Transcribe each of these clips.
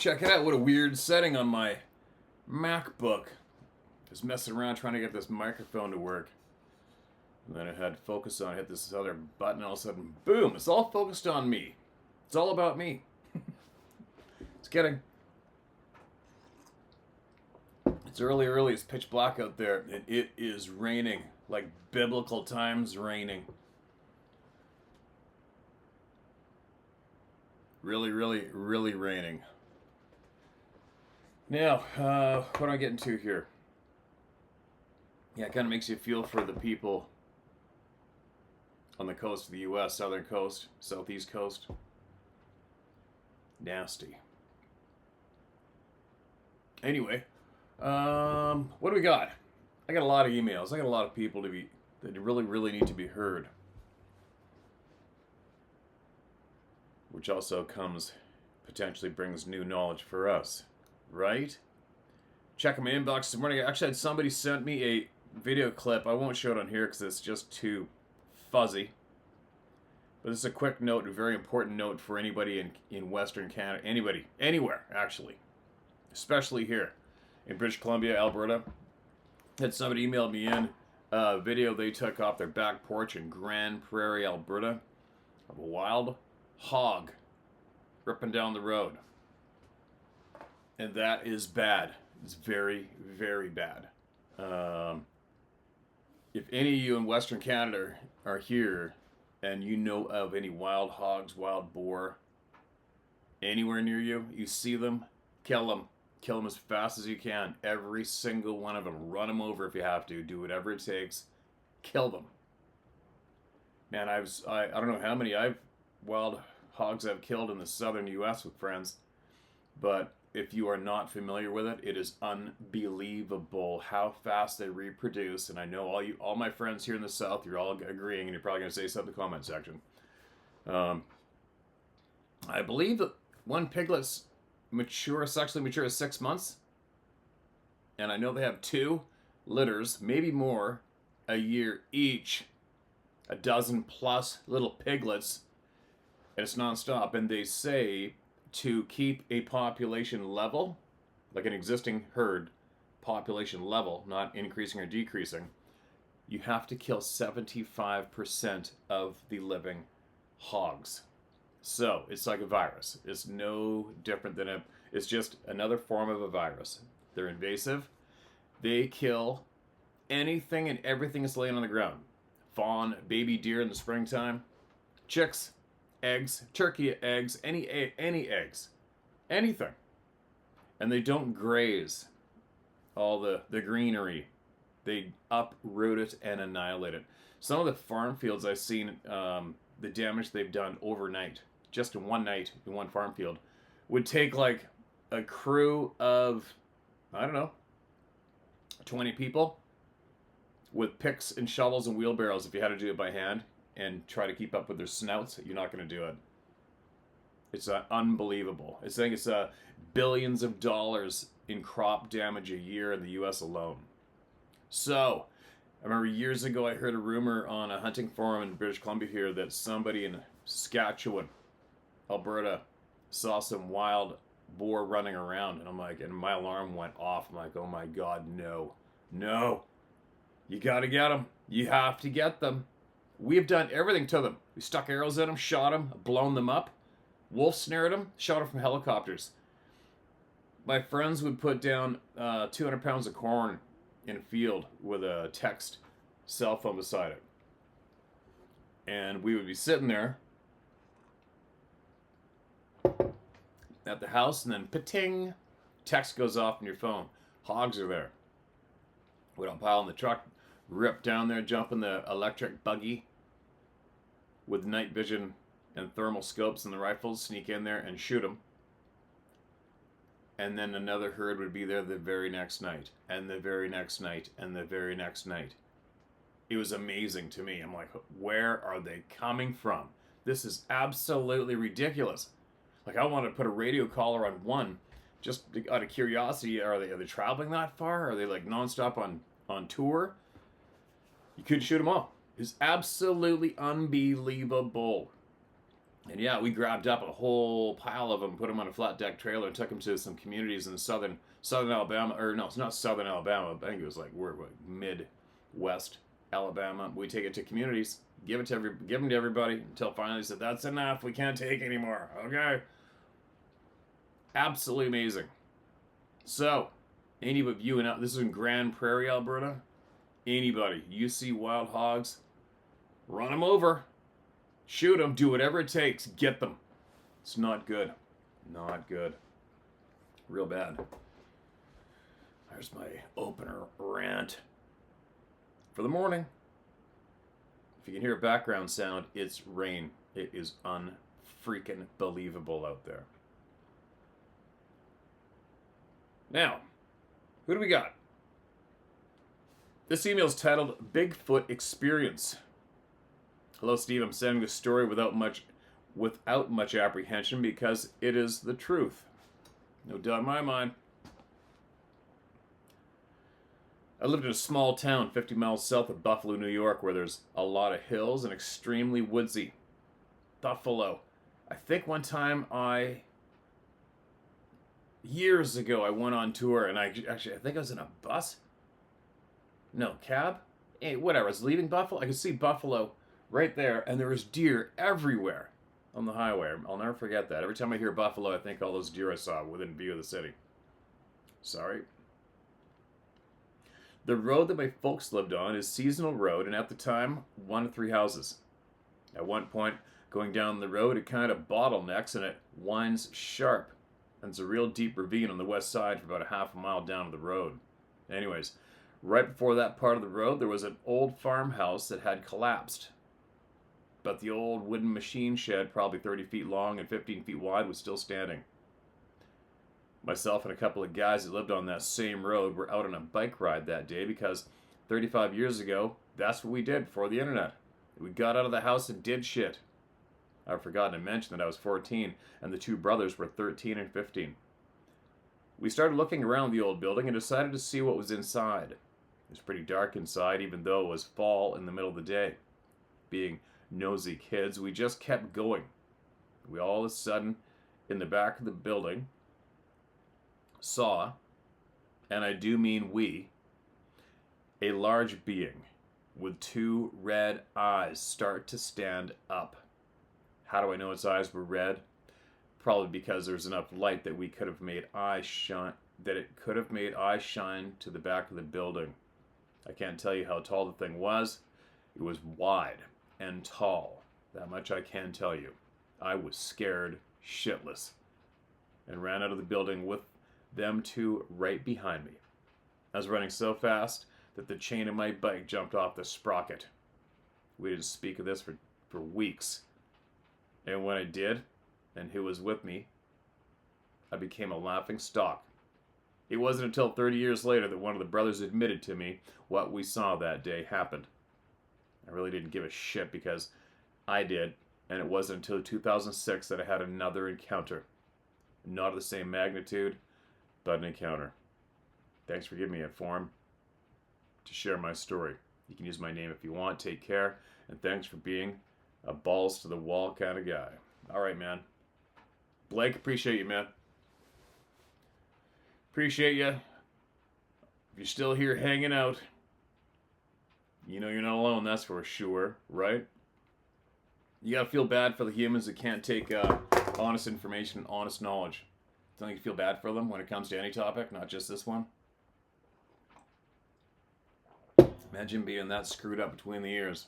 check it out. What a weird setting on my MacBook. Just messing around trying to get this microphone to work. And then I had to focus on, hit this other button, and all of a sudden, boom, it's all focused on me. It's all about me. It's getting... It's early, it's pitch black out there, and it is raining. Like biblical times raining. Really raining. Now, what am I getting to here? Yeah, it kind of makes you feel for the people on the coast of the U.S., southern coast, southeast coast. Nasty. Anyway, what do we got? I got a lot of emails. I got a lot of people that really need to be heard. Which also potentially brings new knowledge for us, right? Checking my inbox this morning. I actually had somebody sent me a video clip. I won't show it on here because it's just too fuzzy. But this is a quick note, a very important note for anybody in Western Canada, anybody, anywhere actually, especially here in British Columbia, Alberta. Had somebody emailed me in a video they took off their back porch in Grand Prairie, Alberta, of a wild hog ripping down the road. And that is bad. It's very bad. If any of you in Western Canada are here and you know of any wild hogs, wild boar, anywhere near you, you see them, kill them. Kill them as fast as you can. Every single one of them. Run them over if you have to. Do whatever it takes. Kill them. Man, I don't know how many wild hogs I've killed in the southern U.S. with friends, but if you are not familiar with it, it is unbelievable how fast they reproduce. And I know all my friends here in the south, you're all agreeing, and you're probably going to say something in the comment section. I believe that one piglet's sexually mature is 6 months, and I know they have 2 litters, maybe more, a year each, a dozen plus little piglets, and it's nonstop. And they say to keep a population level, like an existing herd population level, not increasing or decreasing, you have to kill 75% of the living hogs. So, it's like a virus. It's no different than it's just another form of a virus. They're invasive. They kill anything and everything that's laying on the ground. Fawn, baby deer in the springtime, chicks, eggs, turkey eggs, any eggs, anything. And they don't graze all the greenery. They uproot it and annihilate it. Some of the farm fields I've seen, the damage they've done overnight, just in one night in one farm field, would take like a crew of, 20 people with picks and shovels and wheelbarrows if you had to do it by hand and try to keep up with their snouts. You're not going to do it. It's unbelievable. I think it's billions of dollars in crop damage a year in the U.S. alone. So, I remember years ago I heard a rumor on a hunting forum in British Columbia here that somebody in Saskatchewan, Alberta, saw some wild boar running around, and my alarm went off. I'm like, oh my God, no. You gotta get them. You have to get them. We've done everything to them. We stuck arrows in them, shot them, blown them up, wolf snared them, shot them from helicopters. My friends would put down 200 pounds of corn in a field with a text cell phone beside it. And we would be sitting there at the house, and then pa-ting, text goes off on your phone. Hogs are there. We don't pile in the truck, rip down there, jump in the electric buggy with night vision and thermal scopes and the rifles, sneak in there and shoot them. And then another herd would be there the very next night, and the very next night, and the very next night. It was amazing to me. I'm like, where are they coming from? This is absolutely ridiculous. Like, I wanted to put a radio collar on one, just out of curiosity. Are they traveling that far? Are they like nonstop on tour? You couldn't shoot them all. It's absolutely unbelievable. And yeah, we grabbed up a whole pile of them, put them on a flat deck trailer, and took them to some communities in southern Alabama, or no, it's not southern Alabama. I think it was like we're like Midwest Alabama. We take it to communities, give them to everybody until finally said that's enough. We can't take anymore. Okay, absolutely amazing. So, any of you, and this is in Grand Prairie, Alberta. Anybody, you see wild hogs, run them over, shoot them, do whatever it takes, get them. It's not good. Not good. Real bad. There's my opener rant for the morning. If you can hear a background sound, it's rain. It is unfreaking believable out there. Now, who do we got? This email is titled Bigfoot Experience. Hello, Steve. I'm sending this story without much apprehension because it is the truth. No doubt in my mind. I lived in a small town 50 miles south of Buffalo, New York, where there's a lot of hills and extremely woodsy. Buffalo. I think one time years ago, I went on tour, and I think I was in a bus. No, cab? Hey, whatever. I was leaving Buffalo. I could see Buffalo right there, and there was deer everywhere on the highway. I'll never forget that. Every time I hear Buffalo, I think all those deer I saw within view of the city. Sorry. The road that my folks lived on is seasonal road, and at the time, 1 to 3 houses. At one point, going down the road, it kind of bottlenecks, and it winds sharp. And it's a real deep ravine on the west side for about a half a mile down the road. Anyways, right before that part of the road, there was an old farmhouse that had collapsed. But the old wooden machine shed, probably 30 feet long and 15 feet wide, was still standing. Myself and a couple of guys that lived on that same road were out on a bike ride that day because 35 years ago, that's what we did before the internet. We got out of the house and did shit. I've forgotten to mention that I was 14 and the two brothers were 13 and 15. We started looking around the old building and decided to see what was inside. It was pretty dark inside, even though it was fall in the middle of the day. Being nosy kids, we just kept going. We all of a sudden, in the back of the building, saw, and I do mean we, a large being with 2 red eyes start to stand up. How do I know its eyes were red? Probably because there's enough light that we could have made eyes shine, that it could have made eyes shine to the back of the building. I can't tell you how tall the thing was. It was wide and tall. That much I can tell you. I was scared shitless and ran out of the building with them 2 right behind me. I was running so fast that the chain of my bike jumped off the sprocket. We didn't speak of this for weeks. And when I did, and who was with me, I became a laughing stock. It wasn't until 30 years later that one of the brothers admitted to me what we saw that day happened. I really didn't give a shit because I did, and it wasn't until 2006 that I had another encounter. Not of the same magnitude, but an encounter. Thanks for giving me a forum to share my story. You can use my name if you want. Take care, and thanks for being a balls to the wall kind of guy. All right, man. Blake, appreciate you, man. Appreciate you. If you're still here hanging out, you know you're not alone, that's for sure, right? You gotta feel bad for the humans that can't take honest information and honest knowledge. Don't you feel bad for them when it comes to any topic, not just this one? Imagine being that screwed up between the ears.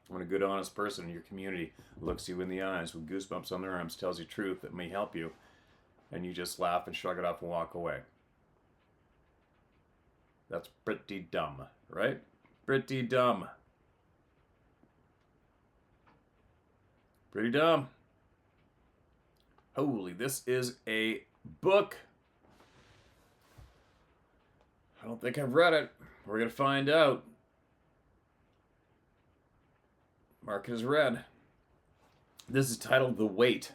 When a good, honest person in your community looks you in the eyes with goosebumps on their arms, tells you truth that may help you, and you just laugh and shrug it off and walk away. That's pretty dumb, right? Pretty dumb. Pretty dumb. Holy, this is a book. I don't think I've read it. We're going to find out. Mark has read. This is titled The Wait.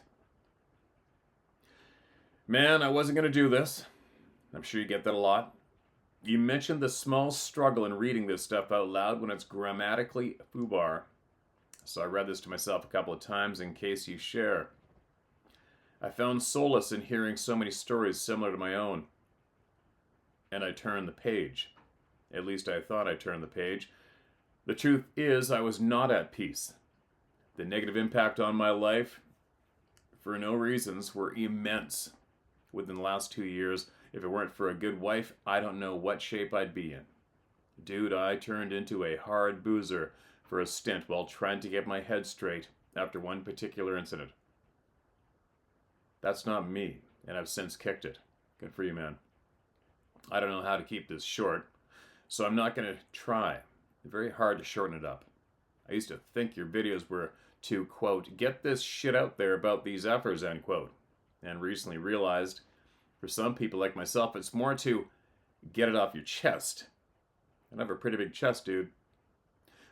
Man, I wasn't going to do this. I'm sure you get that a lot. You mentioned the small struggle in reading this stuff out loud when it's grammatically foobar. So I read this to myself a couple of times in case you share. I found solace in hearing so many stories similar to my own. And I turned the page. At least I thought I turned the page. The truth is, I was not at peace. The negative impact on my life, for no reasons, were immense. Within the last 2 years, if it weren't for a good wife, I don't know what shape I'd be in. Dude, I turned into a hard boozer for a stint while trying to get my head straight after one particular incident. That's not me, and I've since kicked it. Good for you, man. I don't know how to keep this short, so I'm not going to try. It's very hard to shorten it up. I used to think your videos were to, quote, get this shit out there about these effers, end quote. And recently realized, for some people like myself, it's more to get it off your chest. And I have a pretty big chest, dude.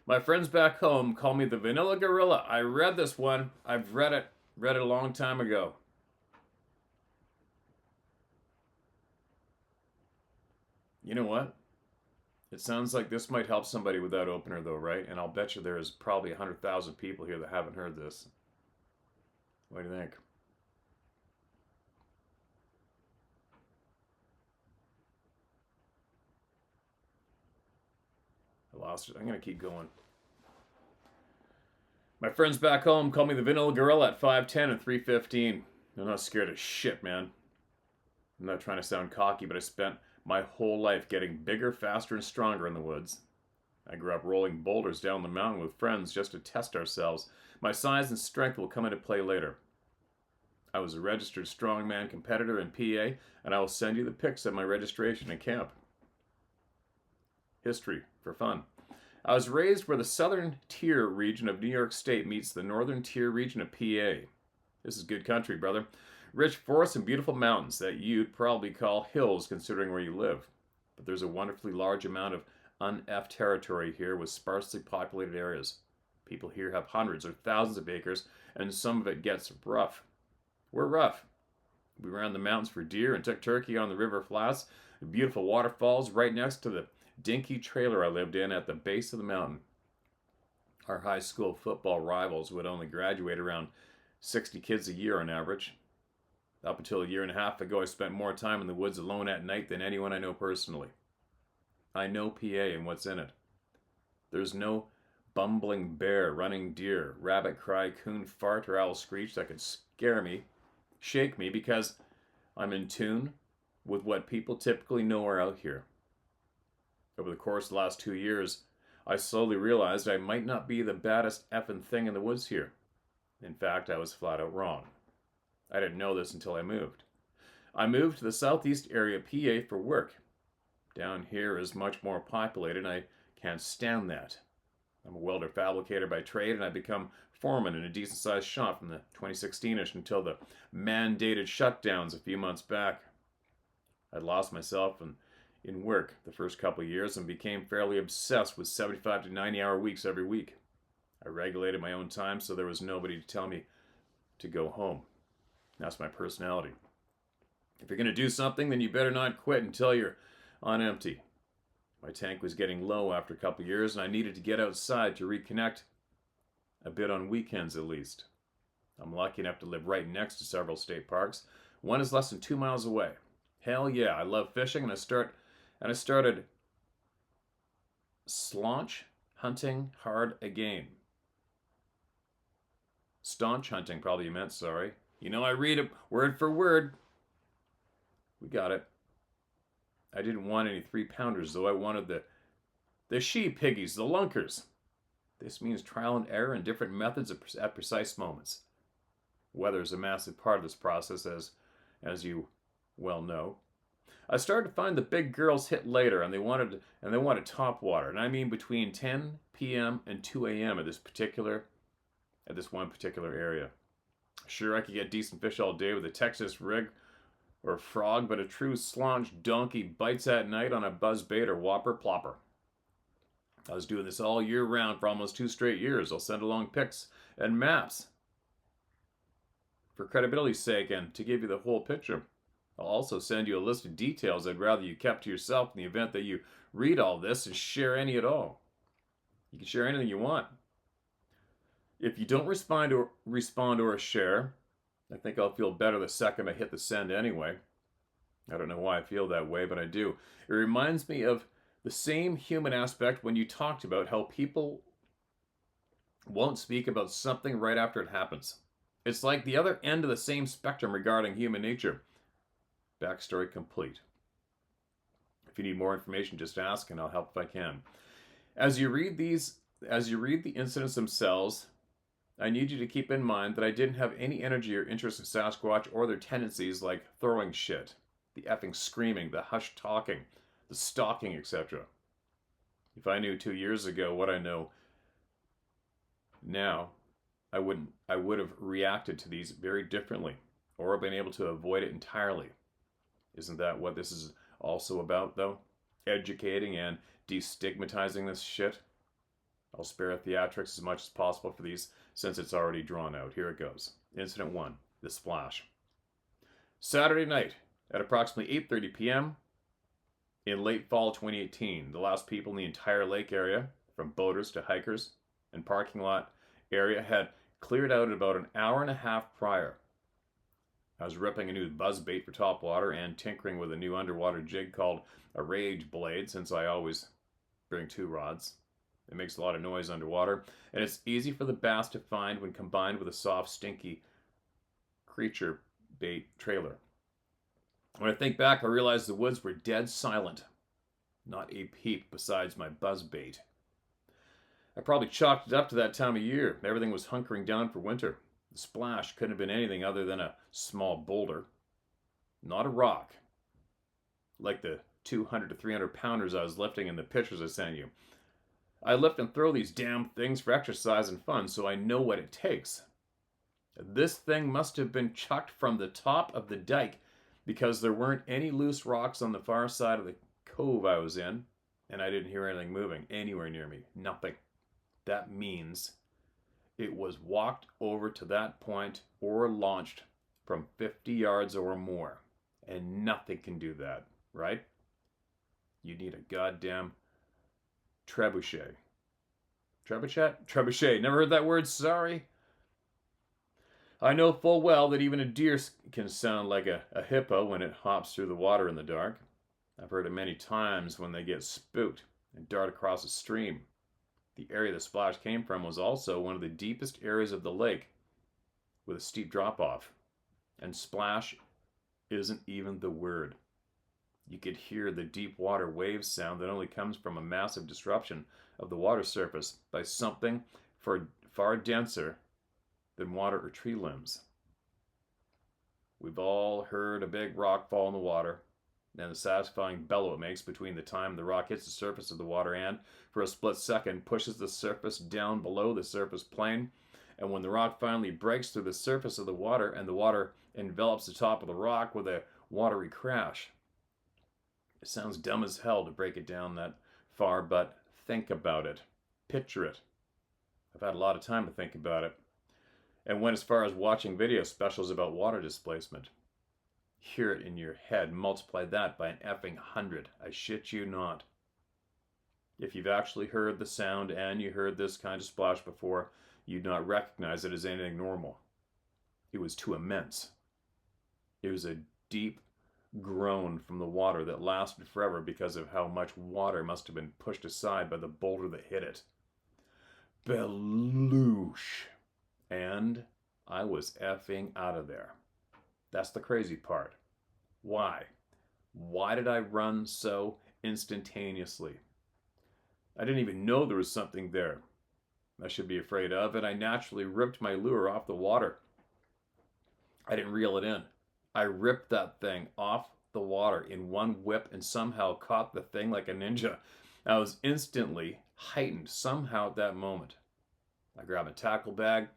My friends back home call me the Vanilla Gorilla. I read this one. I've read it a long time ago. You know what? It sounds like this might help somebody with that opener, though, right? And I'll bet you there's probably 100,000 people here that haven't heard this. What do you think? I lost it. I'm going to keep going. My friends back home call me the Vanilla Gorilla at 5'10 and 315. I'm not scared of shit, man. I'm not trying to sound cocky, but I spent my whole life getting bigger, faster, and stronger in the woods. I grew up rolling boulders down the mountain with friends just to test ourselves. My size and strength will come into play later. I was a registered strongman competitor in PA, and I will send you the pics of my registration in camp. History for fun. I was raised where the southern tier region of New York State meets the northern tier region of PA. This is good country, brother. Rich forests and beautiful mountains that you'd probably call hills considering where you live. But there's a wonderfully large amount of un-F territory here with sparsely populated areas. People here have hundreds or thousands of acres, and some of it gets rough. We're rough. We ran the mountains for deer and took turkey on the river flats, beautiful waterfalls right next to the dinky trailer I lived in at the base of the mountain. Our high school football rivals would only graduate around 60 kids a year on average. Up until a year and a half ago, I spent more time in the woods alone at night than anyone I know personally. I know PA and what's in it. There's no bumbling bear, running deer, rabbit cry, coon fart, or owl screech that could scare me, shake me, because I'm in tune with what people typically know are out here. Over the course of the last 2 years, I slowly realized I might not be the baddest effing thing in the woods here. In fact, I was flat out wrong. I didn't know this until I moved. I moved to the southeast area of PA for work. Down here is much more populated, and I can't stand that. I'm a welder fabricator by trade, and I become foreman in a decent-sized shop from the 2016-ish until the mandated shutdowns a few months back. I'd lost myself in work the first couple of years and became fairly obsessed with 75 to 90-hour weeks every week. I regulated my own time so there was nobody to tell me to go home. That's my personality. If you're going to do something, then you better not quit until you're on empty. My tank was getting low after a couple of years, and I needed to get outside to reconnect, a bit on weekends at least. I'm lucky enough to live right next to several state parks. One is less than 2 miles away. Hell yeah, I love fishing, and I started slaunch hunting hard again. Staunch hunting, probably you meant, sorry. You know I read it word for word. We got it. I didn't want any 3-pounders, though. I wanted the she-piggies, the lunkers. This means trial and error and different methods at precise moments. Weather is a massive part of this process, as you well know. I started to find the big girls hit later, and they wanted top water, and I mean between 10 p.m. and 2 a.m. at this one particular area. Sure, I could get decent fish all day with a Texas rig or frog, but a true slaunch donkey bites at night on a buzzbait or whopper plopper. I was doing this all year round for almost 2 straight years. I'll send along pics and maps for credibility's sake and to give you the whole picture. I'll also send you a list of details I'd rather you kept to yourself in the event that you read all this and share any at all. You can share anything you want. If you don't respond or share, I think I'll feel better the second I hit the send anyway. I don't know why I feel that way, but I do. It reminds me of the same human aspect when you talked about how people won't speak about something right after it happens. It's like the other end of the same spectrum regarding human nature. Backstory complete. If you need more information, just ask and I'll help if I can. As you read the incidents themselves, I need you to keep in mind that I didn't have any energy or interest in Sasquatch or their tendencies like throwing shit, the effing screaming, the hushed talking, the stalking, etc. If I knew 2 years ago what I know now, I would have reacted to these very differently or been able to avoid it entirely. Isn't that what this is also about, though? Educating and destigmatizing this shit? I'll spare theatrics as much as possible for these since it's already drawn out. Here it goes. Incident 1, the splash. Saturday night at approximately 8:30 p.m. in late fall 2018, the last people in the entire lake area, from boaters to hikers and parking lot area, had cleared out about an hour and a half prior. I was ripping a new buzz bait for topwater and tinkering with a new underwater jig called a rage blade, since I always bring 2 rods. It makes a lot of noise underwater, and it's easy for the bass to find when combined with a soft, stinky creature bait trailer. When I think back, I realize the woods were dead silent. Not a peep besides my buzz bait. I probably chalked it up to that time of year. Everything was hunkering down for winter. The splash couldn't have been anything other than a small boulder. Not a rock. Like the 200 to 300 pounders I was lifting in the pictures I sent you. I lift and throw these damn things for exercise and fun, so I know what it takes. This thing must have been chucked from the top of the dike because there weren't any loose rocks on the far side of the cove I was in, and I didn't hear anything moving anywhere near me. Nothing. That means it was walked over to that point or launched from 50 yards or more, and nothing can do that, right? You need a goddamn trebuchet. Trebuchet. Never heard that word, sorry. I know full well that even a deer can sound like a hippo when it hops through the water in the dark. I've heard it many times when they get spooked and dart across a stream. The area the splash came from was also one of the deepest areas of the lake, with a steep drop-off. And splash isn't even the word. You could hear the deep water wave sound that only comes from a massive disruption of the water surface by something far denser than water or tree limbs. We've all heard a big rock fall in the water, and the satisfying bellow it makes between the time the rock hits the surface of the water and, for a split second, pushes the surface down below the surface plane. And when the rock finally breaks through the surface of the water and the water envelops the top of the rock with a watery crash. It sounds dumb as hell to break it down that far, but think about it. Picture it. I've had a lot of time to think about it. And went as far as watching video specials about water displacement. Hear it in your head. Multiply that by an effing 100. I shit you not. If you've actually heard the sound and you heard this kind of splash before, you'd not recognize it as anything normal. It was too immense. It was a deep groan from the water that lasted forever because of how much water must have been pushed aside by the boulder that hit it. Beloosh. And I was effing out of there. That's the crazy part. Why? Why did I run so instantaneously? I didn't even know there was something there I should be afraid of, and I naturally ripped my lure off the water. I didn't reel it in. I ripped that thing off the water in one whip and somehow caught the thing like a ninja. I was instantly heightened somehow at that moment. I grabbed a tackle bag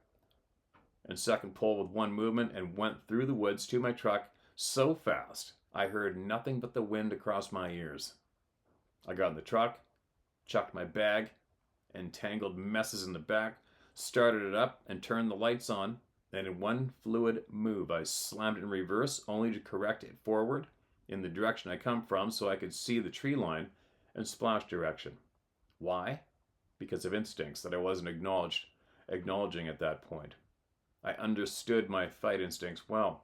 and second pull with one movement and went through the woods to my truck so fast I heard nothing but the wind across my ears. I got in the truck, chucked my bag and tangled messes in the back, started it up and turned the lights on, and in one fluid move I slammed it in reverse only to correct it forward in the direction I come from so I could see the tree line and splash direction. Why? Because of instincts that I wasn't acknowledged acknowledging at that point. I understood my fight instincts well.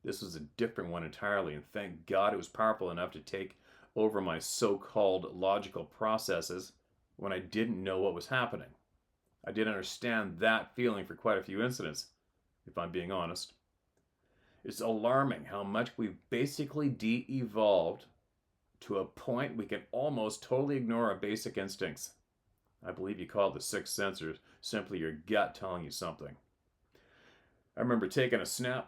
This was a different one entirely, and thank God it was powerful enough to take over my so-called logical processes when I didn't know what was happening. I did understand that feeling for quite a few incidents, if I'm being honest. It's alarming how much we've basically de-evolved to a point we can almost totally ignore our basic instincts. I believe you call it the sixth sense, or simply your gut telling you something. I remember taking a Snapchat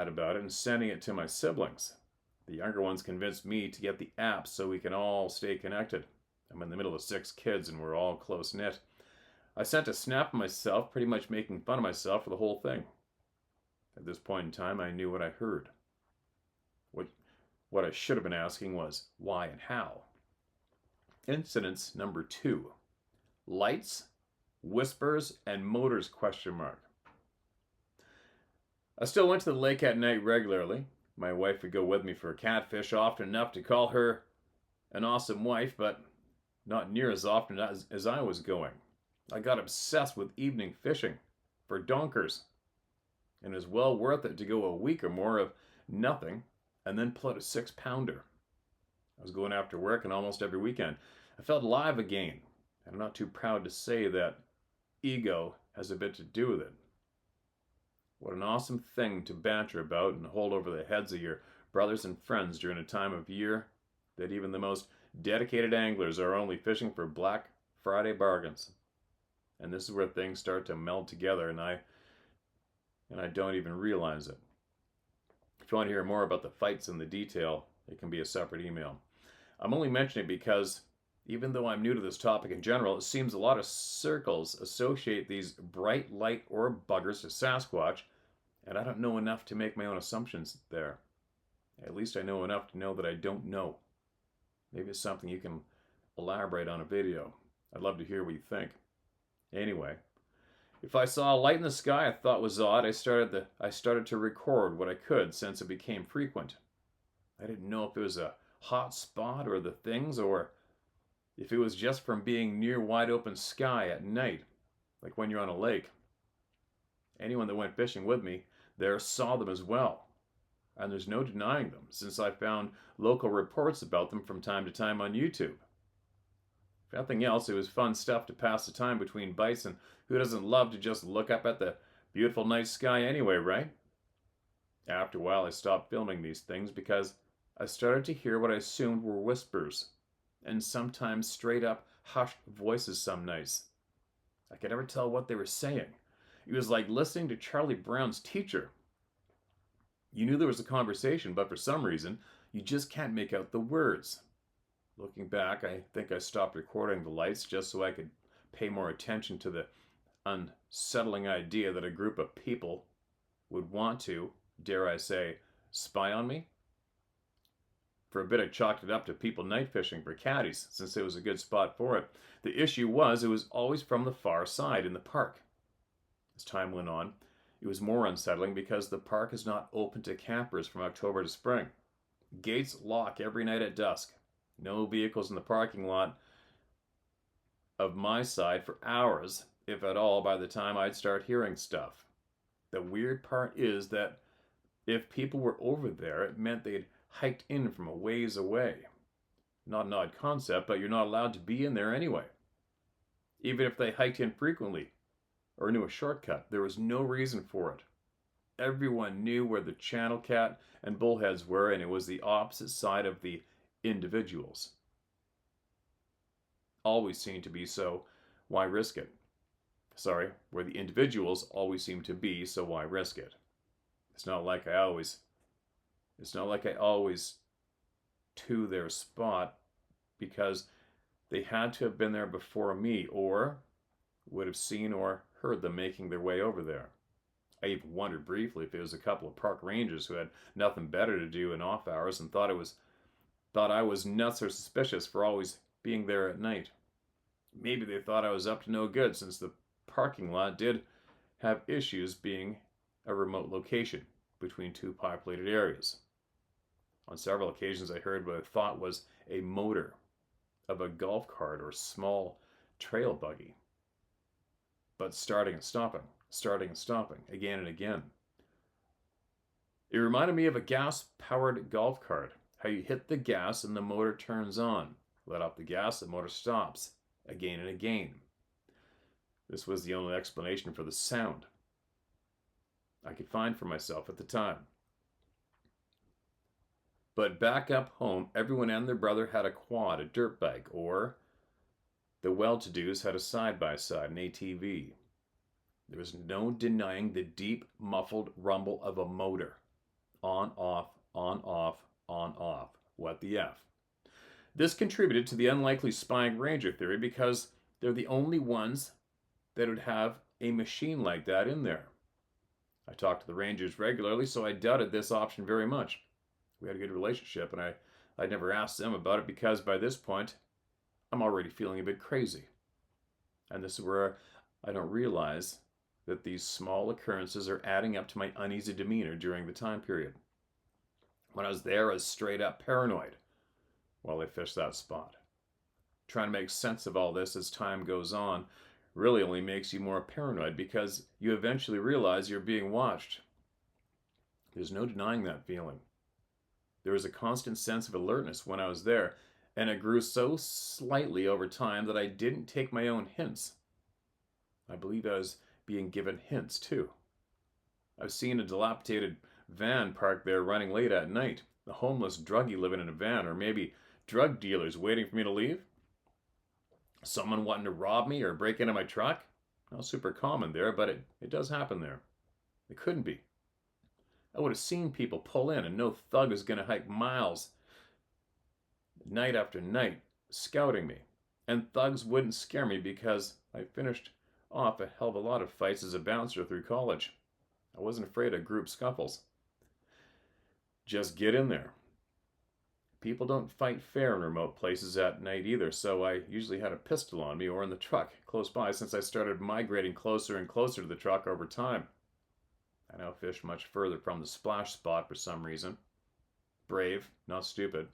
about it and sending it to my siblings. The younger ones convinced me to get the app so we can all stay connected. I'm in the middle of 6 kids and we're all close-knit. I sent a snap of myself, pretty much making fun of myself for the whole thing. At this point in time, I knew what I heard. What I should have been asking was, why and how? Incidents number 2. Lights, whispers, and motors ? I still went to the lake at night regularly. My wife would go with me for a catfish often enough to call her an awesome wife, but not near as often as I was going. I got obsessed with evening fishing for donkers, and it was well worth it to go a week or more of nothing and then pull out a 6-pounder. I was going after work and almost every weekend. I felt alive again, and I'm not too proud to say that ego has a bit to do with it. What an awesome thing to banter about and hold over the heads of your brothers and friends during a time of year that even the most dedicated anglers are only fishing for Black Friday bargains. And this is where things start to meld together, and I don't even realize it. If you want to hear more about the fights and the detail, it can be a separate email. I'm only mentioning it because even though I'm new to this topic in general, it seems a lot of circles associate these bright light orb buggers to Sasquatch, and I don't know enough to make my own assumptions there. At least I know enough to know that I don't know. Maybe it's something you can elaborate on a video. I'd love to hear what you think. Anyway, if I saw a light in the sky I thought was odd, I started to record what I could since it became frequent. I didn't know if it was a hot spot or the things, or if it was just from being near wide open sky at night, like when you're on a lake. Anyone that went fishing with me there saw them as well, and there's no denying them, since I found local reports about them from time to time on YouTube. If nothing else, it was fun stuff to pass the time between bites, and who doesn't love to just look up at the beautiful night sky anyway, right? After a while, I stopped filming these things because I started to hear what I assumed were whispers, and sometimes straight up hushed voices some nights. I could never tell what they were saying. It was like listening to Charlie Brown's teacher. You knew there was a conversation, but for some reason, you just can't make out the words. Looking back, I think I stopped recording the lights just so I could pay more attention to the unsettling idea that a group of people would want to, dare I say, spy on me. For a bit, I chalked it up to people night fishing for caddies, since it was a good spot for it. The issue was it was always from the far side in the park. As time went on, it was more unsettling because the park is not open to campers from October to spring. Gates lock every night at dusk. No vehicles in the parking lot of my side for hours, if at all, by the time I'd start hearing stuff. The weird part is that if people were over there, it meant they'd hiked in from a ways away. Not an odd concept, but you're not allowed to be in there anyway. Even if they hiked in frequently or knew a shortcut, there was no reason for it. Everyone knew where the channel cat and bullheads were, and it was the opposite side of the individuals. Always seemed to be, so why risk it? Sorry, where the individuals always seem to be, so why risk it? It's not like I always to their spot, because they had to have been there before me, or would have seen or heard them making their way over there. I even wondered briefly if it was a couple of park rangers who had nothing better to do in off hours and thought I was nuts or suspicious for always being there at night. Maybe they thought I was up to no good, since the parking lot did have issues being a remote location between 2 populated areas. On several occasions I heard what I thought was a motor of a golf cart or small trail buggy. but starting and stopping, again and again. It reminded me of a gas-powered golf cart, how you hit the gas and the motor turns on. Let off the gas, the motor stops, again and again. This was the only explanation for the sound I could find for myself at the time. But back up home, everyone and their brother had a quad, a dirt bike, or the well-to-dos had a side-by-side, an ATV. There was no denying the deep, muffled rumble of a motor. On, off, on, off, on, off. What the F? This contributed to the unlikely spying ranger theory because they're the only ones that would have a machine like that in there. I talked to the rangers regularly, so I doubted this option very much. We had a good relationship, and I'd never asked them about it because by this point, I'm already feeling a bit crazy. And this is where I don't realize that these small occurrences are adding up to my uneasy demeanor during the time period. When I was there, I was straight up paranoid while I fished that spot. Trying to make sense of all this as time goes on really only makes you more paranoid because you eventually realize you're being watched. There's no denying that feeling. There was a constant sense of alertness when I was there, and it grew so slightly over time that I didn't take my own hints. I believe I was being given hints too. I've seen a dilapidated van parked there running late at night, a homeless druggie living in a van, or maybe drug dealers waiting for me to leave. Someone wanting to rob me or break into my truck. Not super common there, but it does happen there. It couldn't be. I would have seen people pull in and no thug is going to hike miles night after night scouting me. And thugs wouldn't scare me because I finished off a hell of a lot of fights as a bouncer through college. I wasn't afraid of group scuffles. Just get in there. People don't fight fair in remote places at night either, so I usually had a pistol on me or in the truck close by since I started migrating closer and closer to the truck over time. I now fish much further from the splash spot for some reason. Brave, not stupid.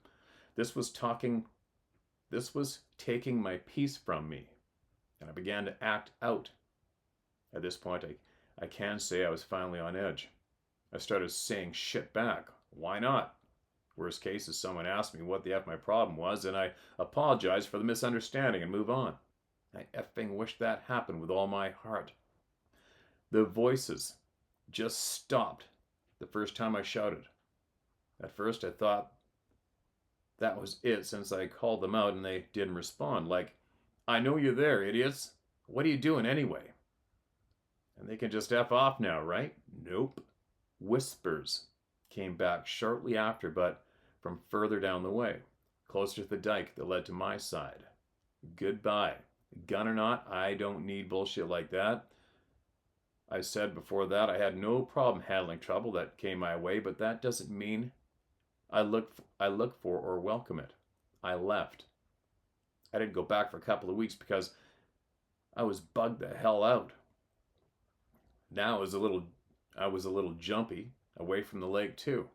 This was taking my peace from me, and I began to act out. At this point, I can say I was finally on edge. I started saying shit back. Why not? Worst case is someone asked me what the F my problem was, and I apologize for the misunderstanding and move on. I effing wish that happened with all my heart. The voices just stopped the first time I shouted. At first I thought that was it since I called them out and they didn't respond. Like, I know you're there, idiots. What are you doing anyway? And they can just F off now, right? Nope. Whispers came back shortly after, but from further down the way, closer to the dike that led to my side. Goodbye. Gun or not, I don't need bullshit like that. I said before that I had no problem handling trouble that came my way, but that doesn't mean I look for or welcome it. I left. I didn't go back for a couple of weeks because I was bugged the hell out. Now I was a little jumpy away from the lake too.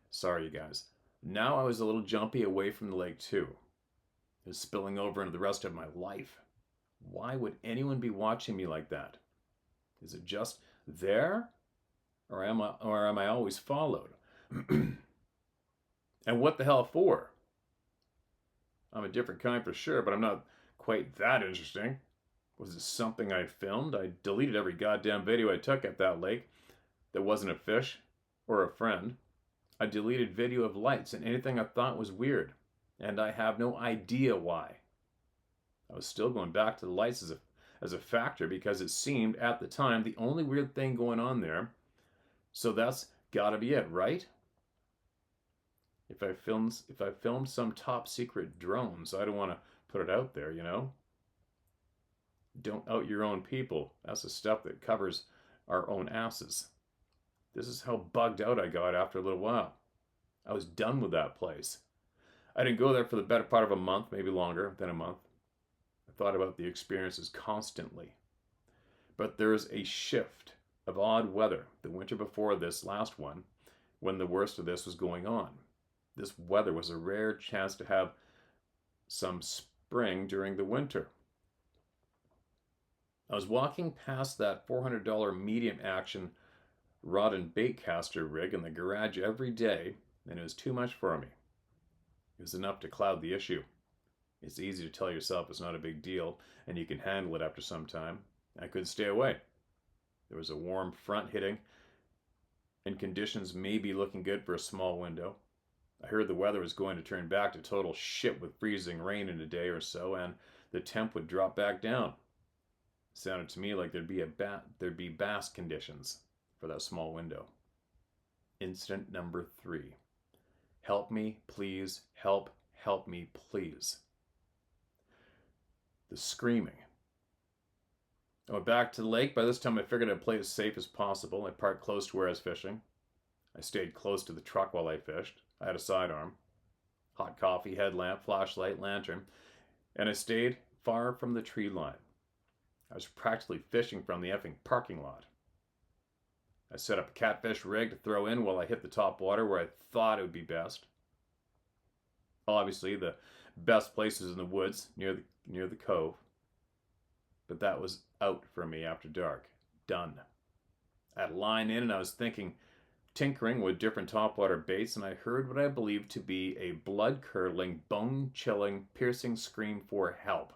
Sorry, you guys. Now I was a little jumpy away from the lake too. It was spilling over into the rest of my life. Why would anyone be watching me like that? Is it just there? Or am I always followed? And what the hell for? I'm a different kind for sure, but I'm not quite that interesting. Was this something I filmed? I deleted every goddamn video I took at that lake that wasn't a fish or a friend. I deleted video of lights and anything I thought was weird, and I have no idea why. I was still going back to the lights as a factor because it seemed at the time the only weird thing going on there. So that's gotta be it, right? If I filmed some top secret drones, I don't want to put it out there, you know? Don't out your own people. That's the stuff that covers our own asses. This is how bugged out I got after a little while. I was done with that place. I didn't go there for the better part of a month, maybe longer than a month. I thought about the experiences constantly. But there's a shift of odd weather the winter before this last one, when the worst of this was going on. This weather was a rare chance to have some spring during the winter. I was walking past that $400 medium action rod and bait caster rig in the garage every day, and it was too much for me. It was enough to cloud the issue. It's easy to tell yourself it's not a big deal, and you can handle it after some time. I couldn't stay away. There was a warm front hitting, and conditions may be looking good for a small window. I heard the weather was going to turn back to total shit with freezing rain in a day or so, and the temp would drop back down. It sounded to me like there'd be bass conditions for that small window. Incident number 3. Help me, please. Help me, please. The screaming. I went back to the lake. By this time, I figured I'd play as safe as possible. I parked close to where I was fishing. I stayed close to the truck while I fished. I had a sidearm, hot coffee, headlamp, flashlight, lantern, and I stayed far from the tree line. I was practically fishing from the effing parking lot. I set up a catfish rig to throw in while I hit the top water where I thought it would be best. Obviously, the best place is in the woods near the cove. But that was out for me after dark. Done. I had a line in and I was tinkering with different topwater baits, and I heard what I believed to be a blood-curdling, bone-chilling, piercing scream for help.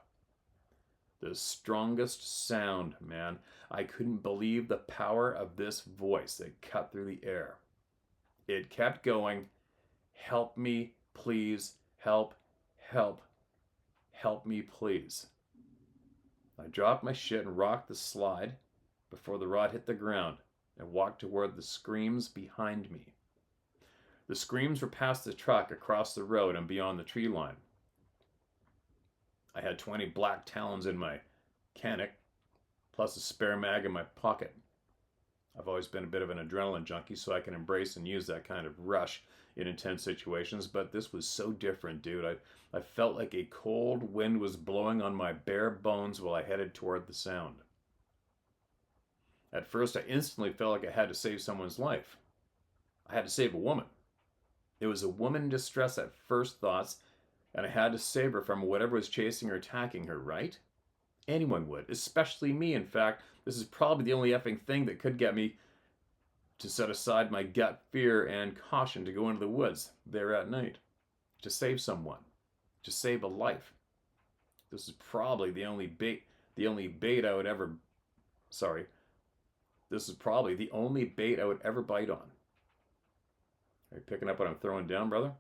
The strongest sound, man. I couldn't believe the power of this voice that cut through the air. It kept going, help me, please, help me, please. I dropped my shit and rocked the slide before the rod hit the ground and walked toward the screams behind me. The screams were past the truck, across the road, and beyond the tree line. I had 20 black talons in my canic, plus a spare mag in my pocket. I've always been a bit of an adrenaline junkie, so I can embrace and use that kind of rush in intense situations, but this was so different, dude. I felt like a cold wind was blowing on my bare bones while I headed toward the sound. At first, I instantly felt like I had to save someone's life. I had to save a woman. It was a woman in distress at first thoughts, and I had to save her from whatever was chasing or attacking her, right? Anyone would, especially me. In fact, this is probably the only effing thing that could get me to set aside my gut fear and caution to go into the woods there at night, to save someone, to save a life. This is probably the only bait I would ever, this is probably the only bait I would ever bite on. Are you picking up what I'm throwing down, brother?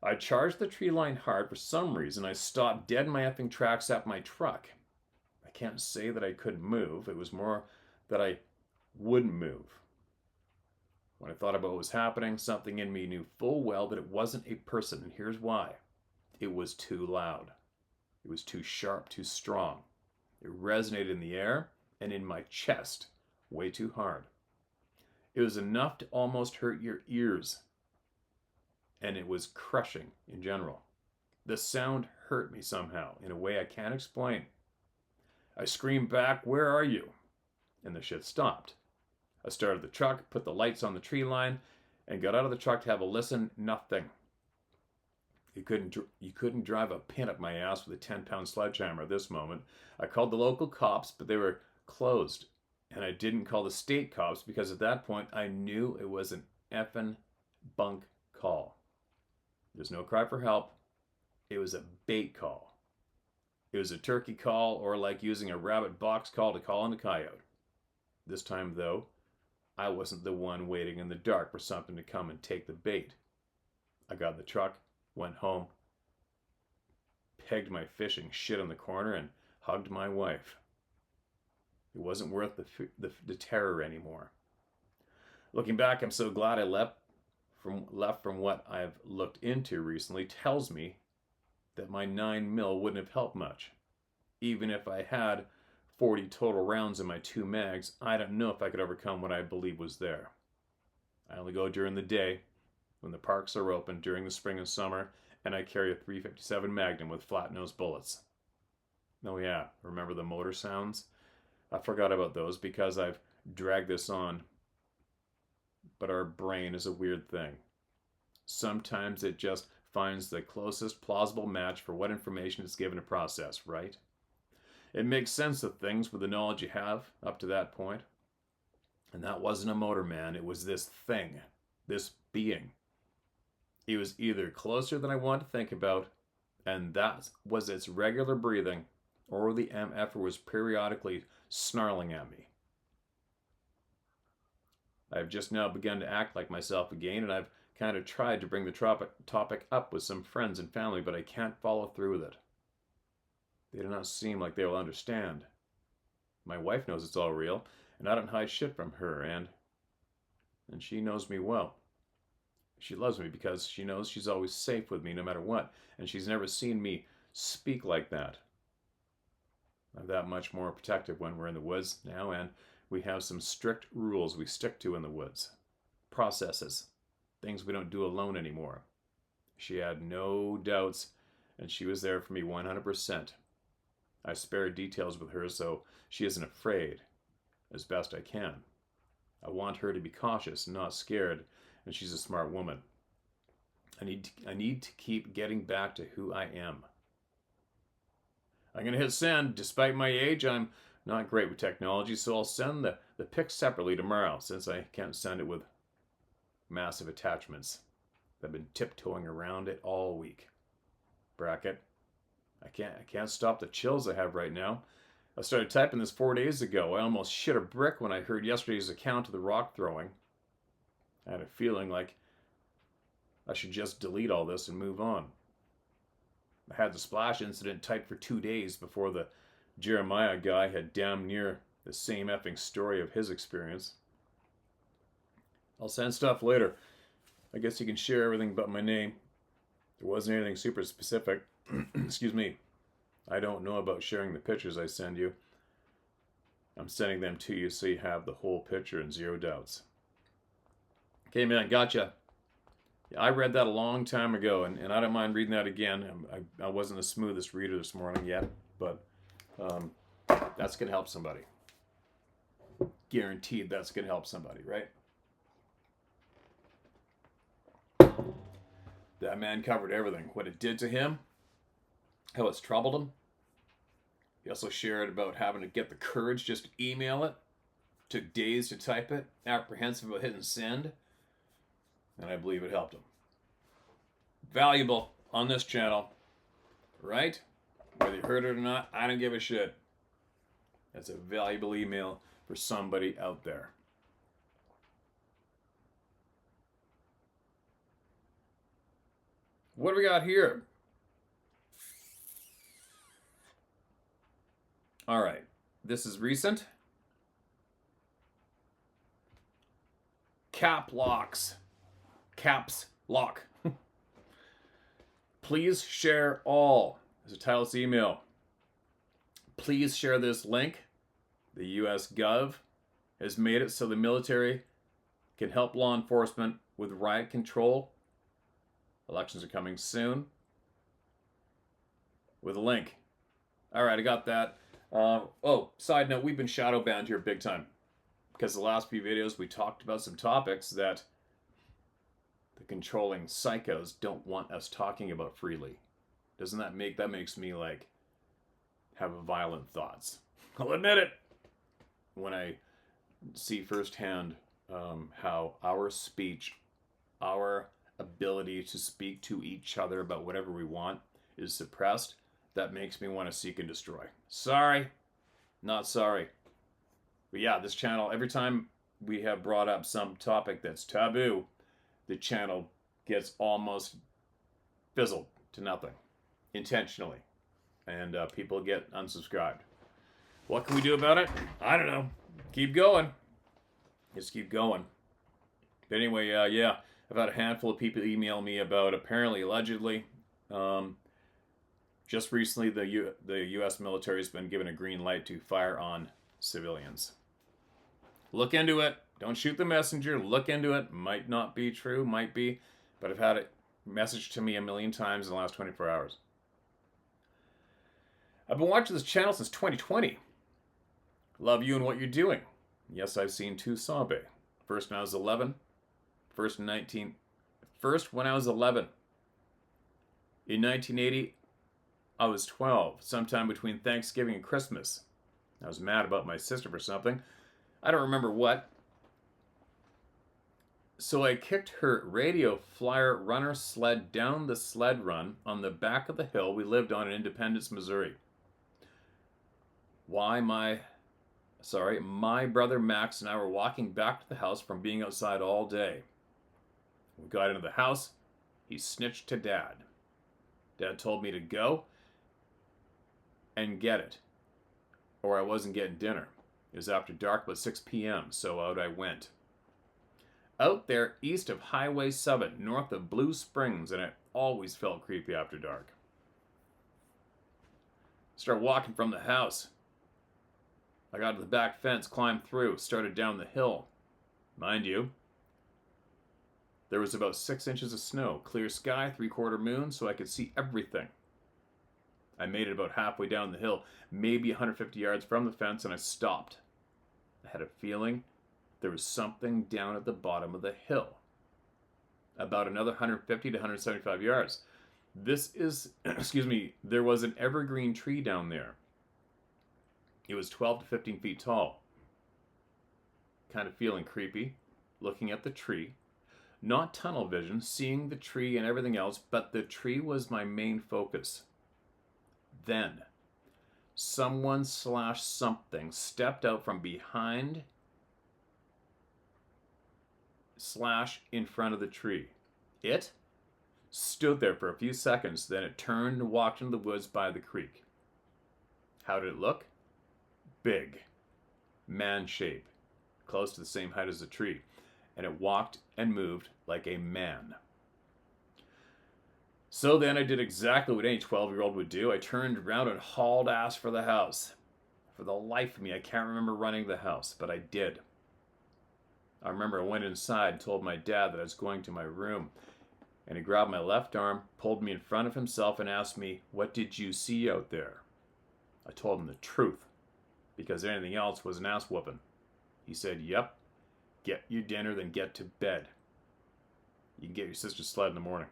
I charged the tree line hard. For some reason, I stopped dead in my effing tracks at my truck. I can't say that I couldn't move. It was more that I wouldn't move. When I thought about what was happening, something in me knew full well that it wasn't a person, and here's why. It was too loud. It was too sharp, too strong. It resonated in the air and in my chest way too hard. It was enough to almost hurt your ears, and it was crushing in general. The sound hurt me somehow in a way I can't explain. I screamed back, "Where are you?" And the shit stopped. I started the truck, put the lights on the tree line, and got out of the truck to have a listen. Nothing. You couldn't drive a pin up my ass with a 10-pound sledgehammer at this moment. I called the local cops, but they were closed. And I didn't call the state cops because at that point I knew it was an effing bunk call. There's no cry for help. It was a bait call. It was a turkey call, or like using a rabbit box call to call in a coyote. This time, though, I wasn't the one waiting in the dark for something to come and take the bait. I got in the truck, went home, pegged my fishing shit on the corner, and hugged my wife. It wasn't worth the terror anymore. Looking back, I'm so glad I left from what I've looked into recently tells me that my 9mm wouldn't have helped much. Even if I had 40 total rounds in my 2 mags, I don't know if I could overcome what I believe was there. I only go during the day, when the parks are open during the spring and summer, and I carry a .357 Magnum with flat-nose bullets. Oh yeah, remember the motor sounds? I forgot about those because I've dragged this on. But our brain is a weird thing. Sometimes it just finds the closest plausible match for what information it's given to process, right? it makes sense of things with the knowledge you have up to that point. And that wasn't a motor, man. It was this thing, this being. It was either closer than I wanted to think about, and that was its regular breathing, or the MF was periodically snarling at me. I've just now begun to act like myself again, and I've kind of tried to bring the topic up with some friends and family, but I can't follow through with it. They do not seem like they will understand. My wife knows it's all real, and I don't hide shit from her, and she knows me well. She loves me because she knows she's always safe with me no matter what, and she's never seen me speak like that. I'm that much more protective when we're in the woods now, and we have some strict rules we stick to in the woods. Processes. Things we don't do alone anymore. She had no doubts, and she was there for me 100%. I spared details with her so she isn't afraid, as best I can. I want her to be cautious, not scared, and she's a smart woman. I need to keep getting back to who I am. I'm going to hit send. Despite my age, I'm not great with technology, so I'll send the pic separately tomorrow, since I can't send it with massive attachments. I've been tiptoeing around it all week. Bracket. I can't stop the chills I have right now. I started typing this 4 days ago. I almost shit a brick when I heard yesterday's account of the rock throwing. I had a feeling like I should just delete all this and move on. I had the splash incident typed for 2 days before the Jeremiah guy had damn near the same effing story of his experience. I'll send stuff later. I guess you can share everything but my name. There wasn't anything super specific. Excuse me. I don't know about sharing the pictures I send you. I'm sending them to you so you have the whole picture and zero doubts. Okay, man, gotcha. Yeah, I read that a long time ago, and I don't mind reading that again. I wasn't the smoothest reader this morning yet, but that's going to help somebody. Guaranteed that's going to help somebody, right? That man covered everything. What it did to him, how it's troubled him. He also shared about having to get the courage just to email it. Took days to type it. Apprehensive about hitting send. And I believe it helped him. Valuable on this channel. Right? Whether you heard it or not, I don't give a shit. That's a valuable email for somebody out there. What do we got here? All right. This is recent. Cap locks. Caps lock. Please share all. There's a title of this email. Please share this link. The U.S. Gov has made it so the military can help law enforcement with riot control. Elections are coming soon. With a link. All right, I got that. Side note, we've been shadow banned here big time. Because the last few videos we talked about some topics that the controlling psychos don't want us talking about freely. Doesn't that makes me like have violent thoughts. I'll admit it. When I see firsthand how our speech, our ability to speak to each other about whatever we want is suppressed, that makes me want to seek and destroy. Sorry. Not sorry. But yeah, this channel, every time we have brought up some topic that's taboo, the channel gets almost fizzled to nothing. Intentionally. And people get unsubscribed. What can we do about it? I don't know. Keep going. Just keep going. But anyway, yeah. I've had a handful of people email me about apparently, allegedly, just recently the U.S. military has been given a green light to fire on civilians. Look into it. Don't shoot the messenger. Look into it. Might not be true. Might be. But I've had it messaged to me a million times in the last 24 hours. I've been watching this channel since 2020. Love you and what you're doing. Yes, I've seen two Sabe. First when I was 11. First when I was 11. In 1980, I was 12, sometime between Thanksgiving and Christmas. I was mad about my sister for something. I don't remember what. So I kicked her radio flyer runner sled down the sled run on the back of the hill we lived on in Independence, Missouri. My brother Max and I were walking back to the house from being outside all day. We got into the house. He snitched to Dad. Dad told me to go and get it, or I wasn't getting dinner. It was after dark, about 6 p.m., so out I went. Out there east of Highway 7, north of Blue Springs, and it always felt creepy after dark. Started walking from the house. I got to the back fence, climbed through, started down the hill. Mind you, there was about 6 inches of snow, clear sky, 3/4 moon, so I could see everything. I made it about halfway down the hill, maybe 150 yards from the fence, and I stopped. I had a feeling there was something down at the bottom of the hill. About another 150 to 175 yards. There was an evergreen tree down there. It was 12 to 15 feet tall. Kind of feeling creepy, looking at the tree. Not tunnel vision, seeing the tree and everything else, but the tree was my main focus. Then, someone/something stepped out from behind / in front of the tree. It stood there for a few seconds, then it turned and walked into the woods by the creek. How did it look? Big. Man shape. Close to the same height as the tree. And it walked and moved like a man. So then I did exactly what any 12-year-old would do. I turned around and hauled ass for the house. For the life of me, I can't remember running the house, but I did. I remember I went inside and told my dad that I was going to my room. And he grabbed my left arm, pulled me in front of himself, and asked me, "What did you see out there?" I told him the truth, because anything else was an ass whooping. He said, "Yep, get your dinner, then get to bed. You can get your sister's sled in the morning."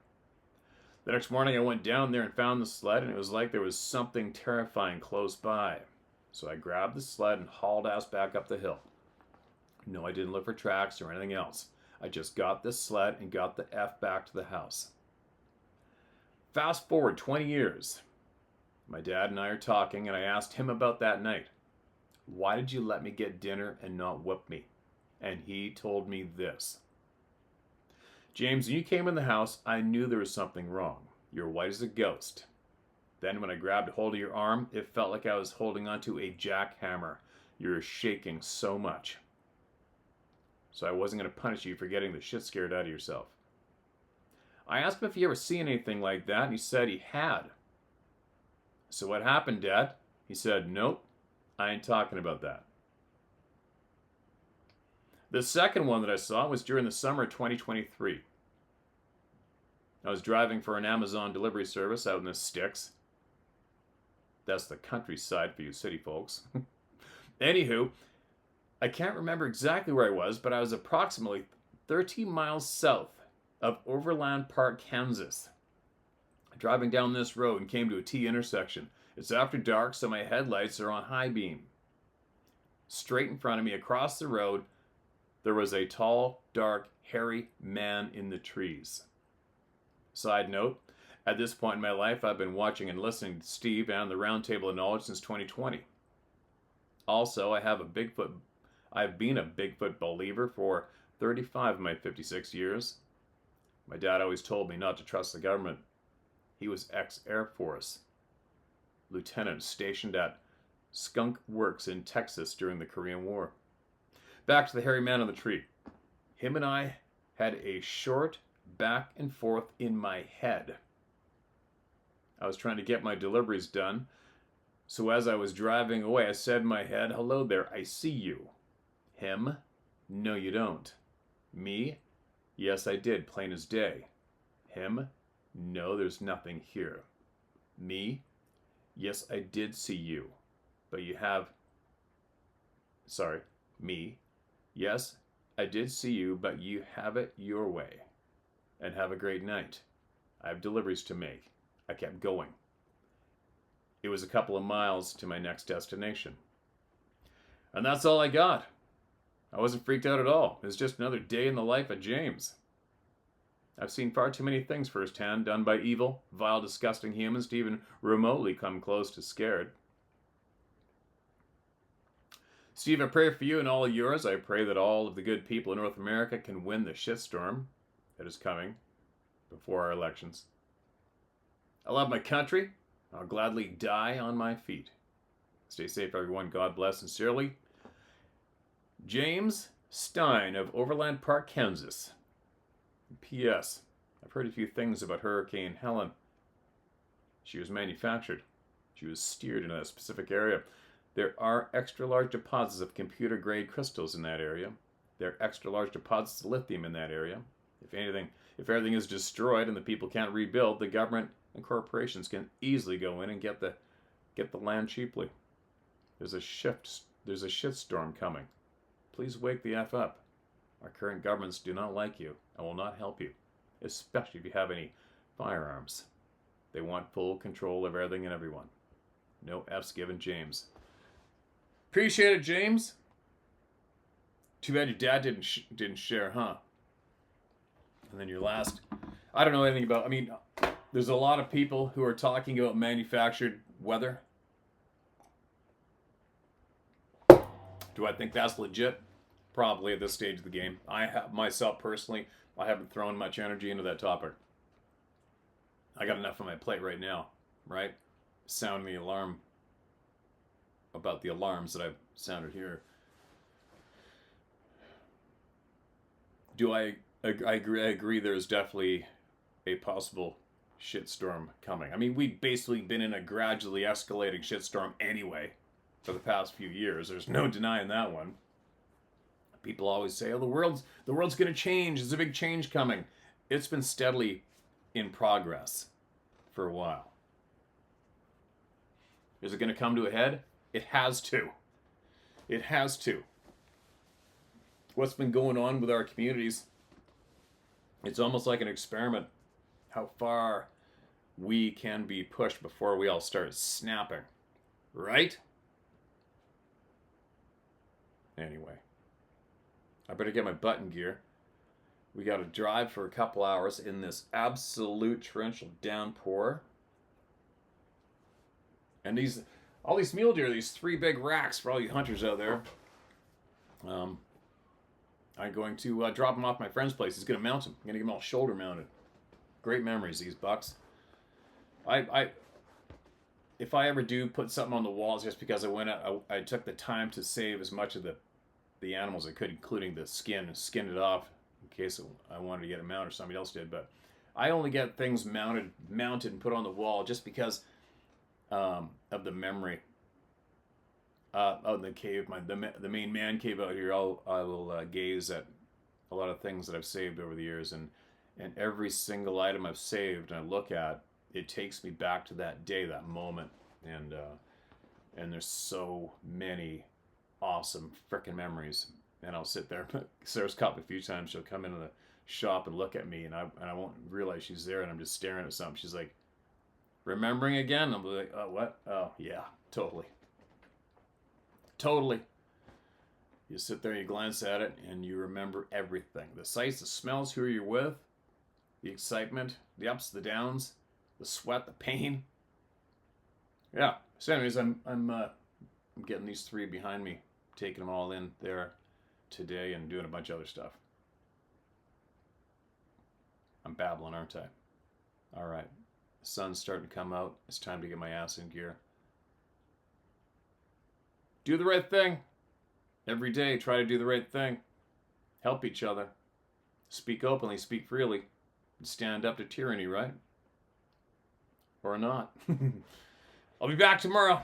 The next morning I went down there and found the sled, and it was like there was something terrifying close by. So I grabbed the sled and hauled ass back up the hill. No, I didn't look for tracks or anything else. I just got this sled and got the F back to the house. Fast forward 20 years. My dad and I are talking, and I asked him about that night. Why did you let me get dinner and not whoop me? And he told me this. "James, when you came in the house, I knew there was something wrong. You were white as a ghost. Then when I grabbed hold of your arm, it felt like I was holding onto a jackhammer. You were shaking so much. So I wasn't going to punish you for getting the shit scared out of yourself." I asked him if he ever seen anything like that, and he said he had. "So what happened, Dad?" He said, "Nope, I ain't talking about that." The second one that I saw was during the summer of 2023. I was driving for an Amazon delivery service out in the sticks. That's the countryside for you city folks. Anywho, I can't remember exactly where I was, but I was approximately 13 miles south of Overland Park, Kansas. Driving down this road and came to a T intersection. It's after dark, so my headlights are on high beam. Straight in front of me, across the road, there was a tall, dark, hairy man in the trees. Side note, at this point in my life, I've been watching and listening to Steve and the Roundtable of Knowledge since 2020. Also, I've been a Bigfoot believer for 35 of my 56 years. My dad always told me not to trust the government. He was ex-Air Force lieutenant stationed at Skunk Works in Texas during the Korean War. Back to the hairy man on the tree. Him and I had a short back and forth in my head. I was trying to get my deliveries done, so as I was driving away, I said in my head, "Hello there, I see you." Him, "No you don't." Me, "Yes I did, plain as day." Him, "No, there's nothing here." Me, "Yes I did see you, but you have..." Me, "Yes, I did see you, but you have it your way. And have a great night. I have deliveries to make." I kept going. it was a couple of miles to my next destination. And that's all I got. I wasn't freaked out at all. It was just another day in the life of James. I've seen far too many things firsthand done by evil, vile, disgusting humans to even remotely come close to scared. Steve, I pray for you and all of yours. I pray that all of the good people in North America can win the shitstorm that is coming before our elections. I love my country. I'll gladly die on my feet. Stay safe, everyone. God bless. Sincerely, James Stein of Overland Park, Kansas. P.S. I've heard a few things about Hurricane Helen. She was manufactured. She was steered in a specific area. There are extra large deposits of computer grade crystals in that area. There are extra large deposits of lithium in that area. If everything is destroyed and the people can't rebuild, the government and corporations can easily go in and get the land cheaply. There's a shitstorm coming. Please wake the F up. Our current governments do not like you and will not help you, especially if you have any firearms. They want full control of everything and everyone. No F's given, James. Appreciate it, James. Too bad your dad didn't share, huh? And then your last, I don't know anything about, there's a lot of people who are talking about manufactured weather. Do I think that's legit? Probably at this stage of the game. I have myself personally, I haven't thrown much energy into that topic. I got enough on my plate right now, right? Sound the alarm about the alarms that I've sounded here. I agree there's definitely a possible shitstorm coming. We've basically been in a gradually escalating shitstorm anyway for the past few years. There's no denying that one. People always say, oh, the world's going to change. There's a big change coming. It's been steadily in progress for a while. Is it going to come to a head? It has to. It has to. What's been going on with our communities, it's almost like an experiment. How far we can be pushed before we all start snapping. Right? Anyway. I better get my button gear. We got to drive for a couple hours in this absolute torrential downpour. And all these mule deer, these 3 big racks for all you hunters out there. I'm going to drop them off my friend's place. He's going to mount them. I'm going to get them all shoulder mounted. Great memories, these bucks. If I ever do put something on the walls, just because I took the time to save as much of the animals I could, including the skin, and skinned it off in case I wanted to get them out or somebody else did. But I only get things mounted and put on the wall just because of the memory. Out in the cave, the main man cave out here, I will gaze at a lot of things that I've saved over the years, and every single item I've saved and I look at, it takes me back to that day, that moment, and there's so many awesome frickin' memories. And I'll sit there. Sarah's caught me a few times. She'll come into the shop and look at me, and I won't realize she's there, and I'm just staring at something. She's like, remembering again? I'm like, oh, what? Oh, yeah, totally. Totally. You sit there, you glance at it, and you remember everything. The sights, the smells, who you're with, the excitement, the ups, the downs, the sweat, the pain. Yeah. So anyways, I'm getting these 3 behind me, taking them all in there today and doing a bunch of other stuff. I'm babbling, aren't I? All right. The sun's starting to come out. It's time to get my ass in gear. Do the right thing. Every day, try to do the right thing. Help each other. Speak openly, speak freely. And stand up to tyranny, right? Or not. I'll be back tomorrow.